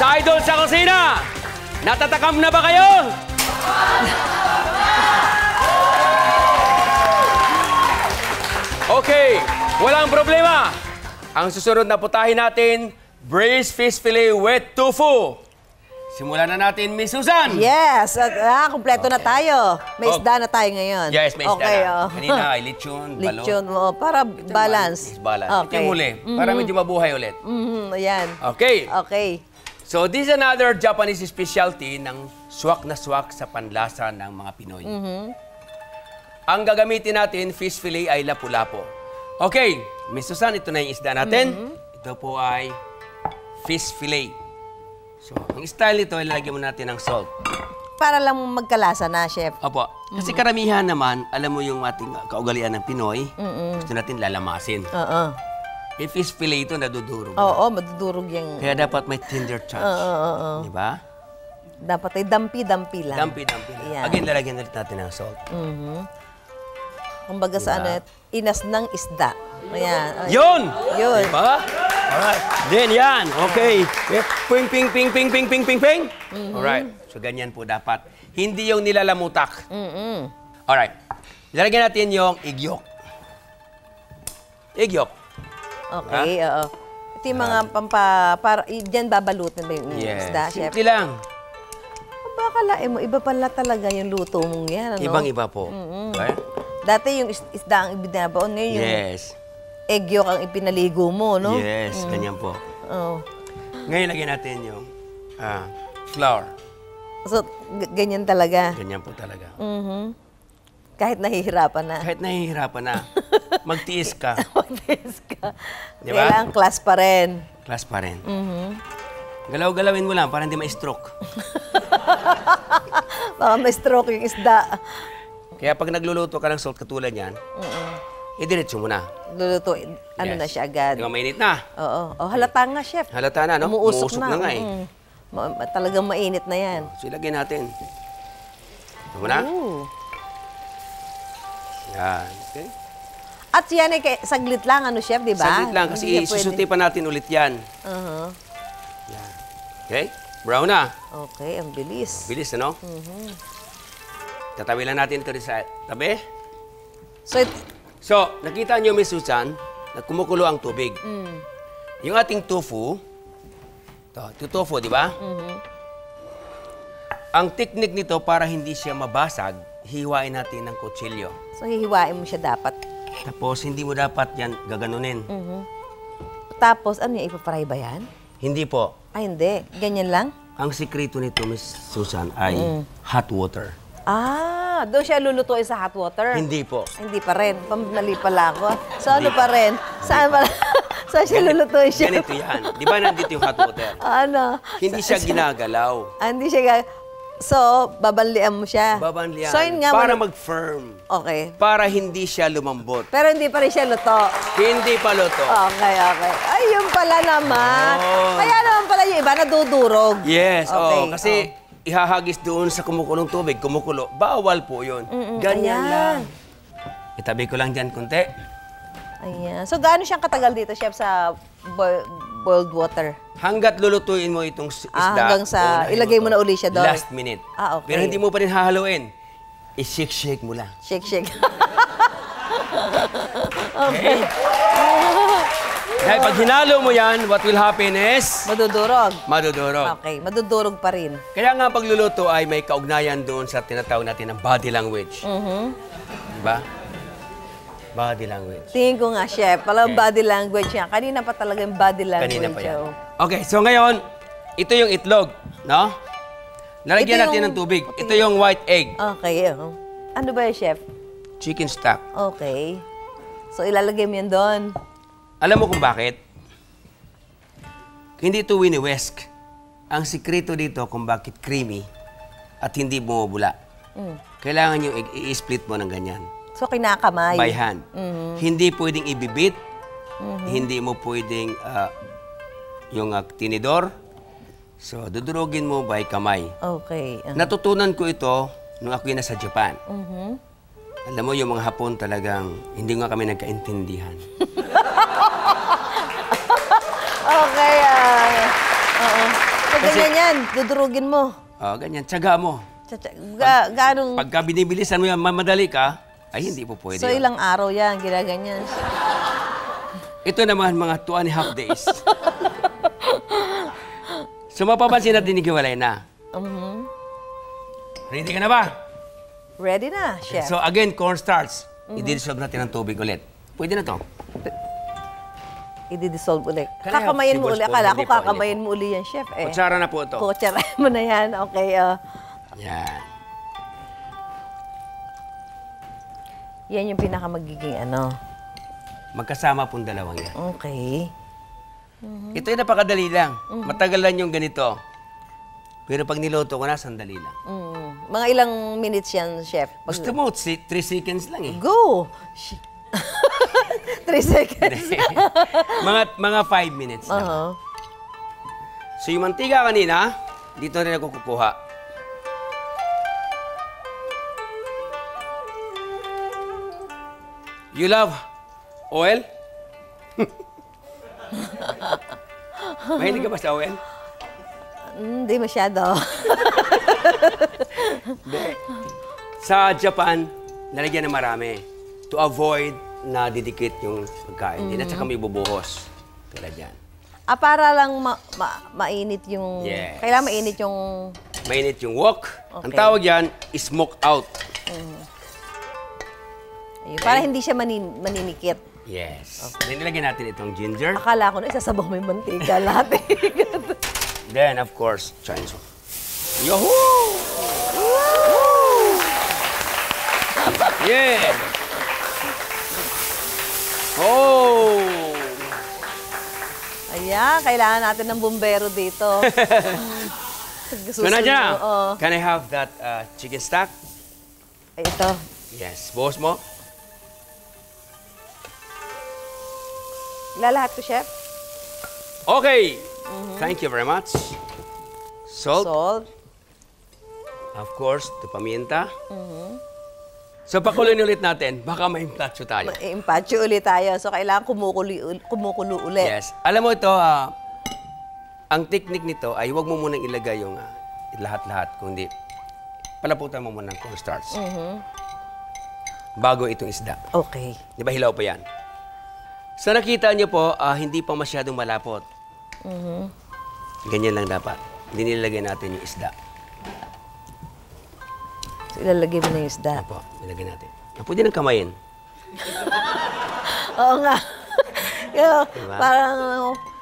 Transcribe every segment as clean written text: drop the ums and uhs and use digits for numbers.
Sa Idol sa Kusina, natatakam na ba kayo? Okay, walang problema. Ang susunod na putahin natin, braised fish fillet with tofu. Simulan na natin, Miss Susan. Yes, kumpleto na tayo. May isda na tayo ngayon. Yes, may isda okay, na. Kanina ay lechon, balot. Lechon, para balance. Balance. Okay. Ito yung huli, para medyo mabuhay ulit. Ayan. Okay. Okay. So, this is another Japanese specialty ng swak na swak sa panlasa ng mga Pinoy. Ang gagamitin natin, fish fillet, ay lapu-lapo. Okay, Miss Susan, ito na yung isda natin. Ito po ay fish fillet. So, ang style nito, ilalagyan mo natin ng salt. Para lang magkalasa na, Chef. Opo. Kasi karamihan naman, alam mo yung ating kaugalian ng Pinoy, gusto natin lalamasin. Oo. Eh, fish fillet ito, nadudurog. Oo, madudurog yung... Kaya dapat may tender touch. Oo. Di ba? Dapat ay dampi-dampi lang. Dampi-dampi lang. Yan. Again, lalagyan ulit natin ng salt. Kumbaga sa ano, inas ng isda. Ayan. Yun! Yun. Diba? Alright. Then, yan. Okay. Ping, ping, ping, ping, ping, ping, ping, ping. Alright. So, ganyan po dapat. Hindi yung nilalamutak. Alright. Lalagyan natin yung igyok. Igyok. Okay, oo. Ito yung mga diyan babalutin ba yung isda, Chef? Simple lang. Baka lain mo, iba pala talaga yung luto mong yan, ano? Ibang-iba po. Okay? Dati yung isda ang ibinabaon, ngayon yung egg yolk ang ipinaligo mo, no? Yes, ganyan po. Oh. Ngayon, lagyan natin yung flour. So, ganyan talaga? Ganyan po talaga. Kahit nahihirapan na? Kahit nahihirapan na. Magtiis ka. Magtiis ka. Diba? Kailangan class pa rin. Class pa rin. Galaw-galawin mo lang para hindi ma-stroke. Baka ma-stroke yung isda. Kaya pag nagluluto ka ng salt katulad yan, idiretso mo na. Luluto, ano na siya agad. Di ba mainit na? Oo. Oh, halata nga, Chef. Halata na, no? Umuusok na nga eh. Talagang mainit na yan. So, ilagay natin. Ito mo na? Yan. Okay? At yan ay saglit lang, ano, Chef, di ba? Saglit lang, kasi susuti pa natin ulit yan. Yan. Okay? Brown na. Okay, ang bilis. Bilis, ano? Tatabi lang natin ito sa tabi. So, nakita niyo, Miss Susan, na kumukulo ang tubig. Yung ating tofu, ito tofu, di ba? Ang technique nito para hindi siya mabasag, hiwain natin ng kutsilyo. So, hihiwain mo siya dapat. Tapos, hindi mo dapat yan gaganunin. Tapos, ano yung ipapry ba yan? Hindi po. Ay, hindi. Ganyan lang? Ang sikreto nito, Miss Susan, ay hot water. Ah, doon siya lulutuin sa hot water? Hindi po. Hindi pa rin. Pamali pala ako. So, ano pa rin? Saan pa saan siya lulutuin siya? Ganito yan. Di ba nandito yung hot water? Ano? Hindi siya ginagalaw. Hindi siya So, babanlian mo siya? Babanlian. So, yun nga, para mag-firm. Okay. Para hindi siya lumambot. Pero hindi pa rin siya luto? Hindi pa luto. Okay. Ay, yun pala naman. Oh. Kaya naman pala yung iba nadudurog. Yes, okay. Kasi ihahagis doon sa kumukulong tubig, kumukulo. Bawal po yun. Ganyan lang. Itabi ko lang dyan konti. Ayan. So, gaano siyang katagal dito, Chef, sa boiled water? Hanggat lulutuin mo itong isda. Hanggang sa, ilagay mo na uli siya doon? Last minute. Okay. Pero hindi mo pa rin hahaluin. I-shake-shake mo lang. Shake. Okay. Dahil pag hinalo mo yan, what will happen is? Madudurog? Madudurog. Okay, madudurog pa rin. Kaya nga pagluluto ay may kaugnayan doon sa tinatawag natin ng body language. Diba? Body language. Tingin ko nga, Chef, palang body language niya. Kanina pa talaga yung body language. Kanina pa yan. Okay, so ngayon, ito yung itlog, no? Lalagyan natin ng tubig. Ito yung white egg. Okay, ano ba yun, Chef? Chicken stock. Okay. So, ilalagay mo yan doon. Alam mo kung bakit? Hindi ito wini-whisk. Ang sikreto dito kung bakit creamy at hindi bumubula. Kailangan yung egg, i-split mo ng ganyan. So, kinakamay? By hand. Hindi pwedeng ibibit. Hindi mo pwedeng yung tinidor. So, dudurugin mo by kamay. Okay. Natutunan ko ito nung ako'y nasa Japan. Alam mo, yung mga Hapon talagang hindi nga kami nagkaintindihan. Okay. So, ganyan yan. Dudurugin mo. Oh, ganyan. Tsaga mo. Ganong... Pagka binibilisan mo yan, mamadali ka, ay hindi po pwede. So, yun. ilang araw yan, ginaganyan. Ito naman, mga 2.5 days. So, mapapansin natin hiwalay na. Ready ka na ba? Ready na, chef. So, again, cornstarch. I-dissolve natin ng tubig ulit. Pwede na to. I-dissolve ulit. Can I have Kakamayin mo ulit. tablespoon? Akala ko Hindi po, kakamayin mo uli yan, chef. Kutsara na po ito. Kutsara mo na yan. Okay, Yan. yan yung pinakamagiging ano. Magkasama pong dalawang yan. Okay. Ito ay napakadali lang. Matagal lang yung ganito. Pero pag niluto ko na, sandali lang. Mga ilang minutes yan, chef? Gusto mo, 3 seconds lang eh. Go! 3 seconds. mga 5 minutes lang. So yung mantika kanina, dito rin ako kukuha. You love oil? Mahilig ka ba sa oil? Hindi masyado. Hindi. Sa Japan, nalagyan ng marami to avoid na didikit yung pagkain. Hindi na tsaka may bubuhos. Tulad yan. Para lang mainit yung... Yes. Kailangan mainit yung... Mainit yung wok. Okay. Ang tawag yan, smoke out. Ayun, para hindi siya maninikit. Yes. Then nilagyan natin itong ginger. Akala ko na isasabaw mo yung mantika lahat. Then, of course, Chinese. Yahoo! Yeah! Oh! Ayan, kailangan natin ng bumbero dito. So, Nadia, Oo. can I have that chicken stock? Ay, ito. Yes. Buhos mo. Lalahat ko, chef. Okay. Thank you very much. Salt. Salt. Of course, the paminta. So, pakuloyin ulit natin. Baka may implatso tayo. Impacho ulit tayo. So, kailangan kumukulo ulit. Yes. Alam mo ito, ang technique nito ay huwag mo munang ilagay yung lahat-lahat, kundi palaputan mo muna ng cornstarch. Bago itong isda. Okay. Di ba hilaw pa yan? Sa nakita niyo po, hindi pa masyadong malapot. Ganyan lang dapat. Hindi nilagay natin yung isda. So, ilalagay mo na yung isda. Opo, nilagay natin. Pwede nang kamayin. Oo nga. Kaya, Diba? parang...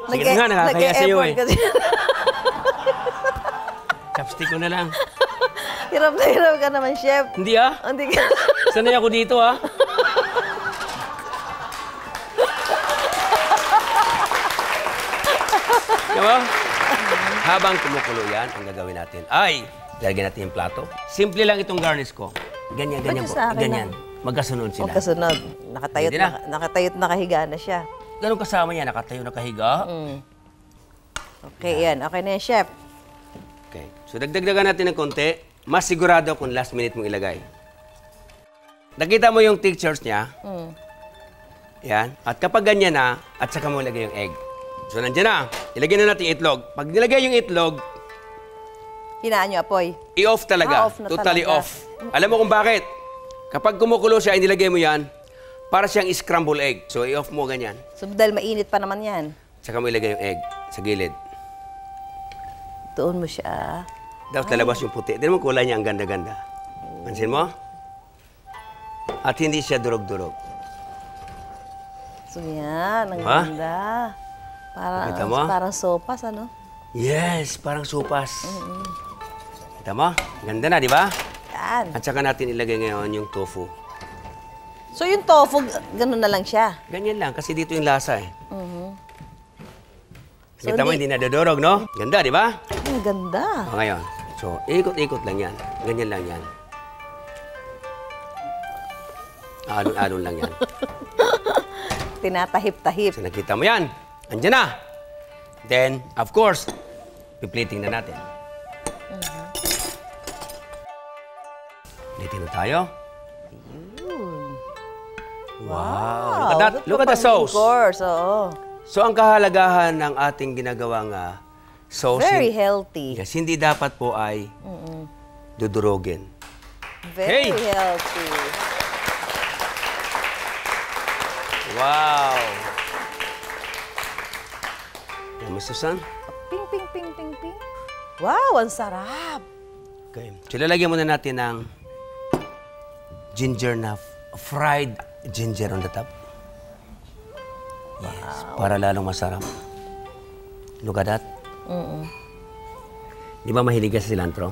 Sige na nga, nakakaya sa'yo eh. Kasi, Chopstick ko na lang. hirap na hirap ka naman, chef. Hindi ah. Hindi ka... Sanay ako dito ah. Diba? Habang kumukulo yan, ang gagawin natin ay lalagyan natin yung plato. Simple lang itong garnish ko. Ganyan, ganyan Ba't po. sa akin Ganyan. Magkasunod sila. Magkasunod. Nakatayot Pwede na. nakatayot nakahiga na siya. Ganun kasama niya, nakatayo, nakahiga. Okay, yan. Okay na yan, chef. Okay. So, dagdagdagan natin ng konti. Mas sigurado kung last minute mong ilagay. Nakita mo yung textures niya. Yan. At kapag ganyan na, at saka mo ilagay yung egg. So, nandiyan na. Ilagay na natin yung itlog. Pag nilagay yung itlog, Hinaan niyo apoy. i-off talaga. Off na Totally talaga. off. Alam mo kung bakit? Kapag kumukulo siya, inilagay mo yan, para siyang scramble egg. So, i-off mo ganyan. So, dahil mainit pa naman yan. Saka mo ilagay yung egg sa gilid. Doon mo siya. Tapos lalabas yung puti. Di naman kulay niya ang ganda-ganda. Pansin mo? At hindi siya durog-durog. So, yan. Ang Ha? ganda. Kita mo? Parang sopas, ano? Yes, parang supas. Kita mo? Ganda na, di ba? Yan. At saka natin ilagay ngayon yung tofu. So, yung tofu, ganun na lang siya. Ganyan lang, kasi dito yung lasa eh. So, Kita mo, hindi nadodorog, no? Ganda, di ba? Ang ganda. O, ngayon. So, ikot-ikot lang yan. Ganyan lang yan. Alon-alon lang yan. Tinatahip-tahip. So, nakita mo yan. Andiyan na. Then, of course, piplating na natin. Plating na tayo. Wow. Look at the sauce. Of course, oo. So, ang kahalagahan ng ating ginagawang So, Very healthy. yes, hindi dapat po ay dudurogin. Very Hey! healthy. Wow! Yan, Miss Susan. Ping, ping, ping, ping, ping. Wow, ang sarap. Okay. So, lalagyan muna natin ng ginger na fried ginger on the top. Yes, para lalong masarap. Look at that. Di ba mahilig ka sa cilantro?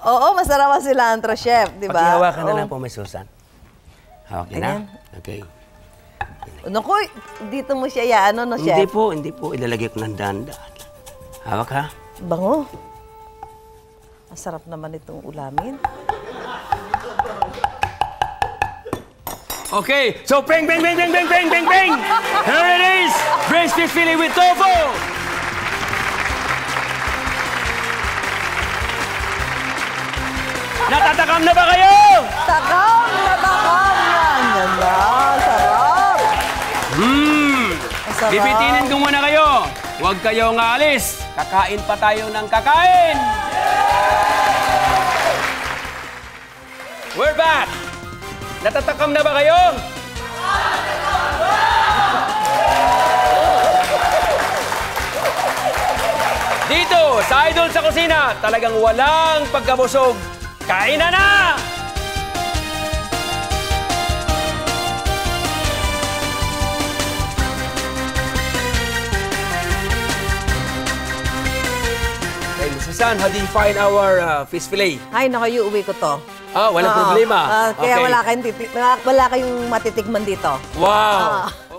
Oo, masarap ang cilantro, chef, di ba? Pakihawakan na Oo. lang po, Miss Susan. Hawak niyo na? Ayan. Okay. Naku, dito mo siya yaano, no, chef? Hindi po. Ilalagay ko ng dahan-dahan. Hawak ha? Bango. Ang sarap naman itong ulamin. Okay, so bang, bang, bang, bang, bang, bang, bang, bang! Here it is! Braised fish fillet with tofu! Natatakam na ba kayo? Takam na takam yan. Ganda, sarap. Ang sarap. Bibitinin ko muna kayo. Huwag kayong aalis. Kakain pa tayo ng kakain. We're back. Natatakam na ba kayo? Dito, sa Idol sa Kusina, talagang walang pagkabusog. Kain na! Hey, Miss Susan, how do you find our fish fillet? Ay, naku, uwi ko to. Ah, walang Oo. problema. Kaya Okay. wala kayong matitikman dito. Wow!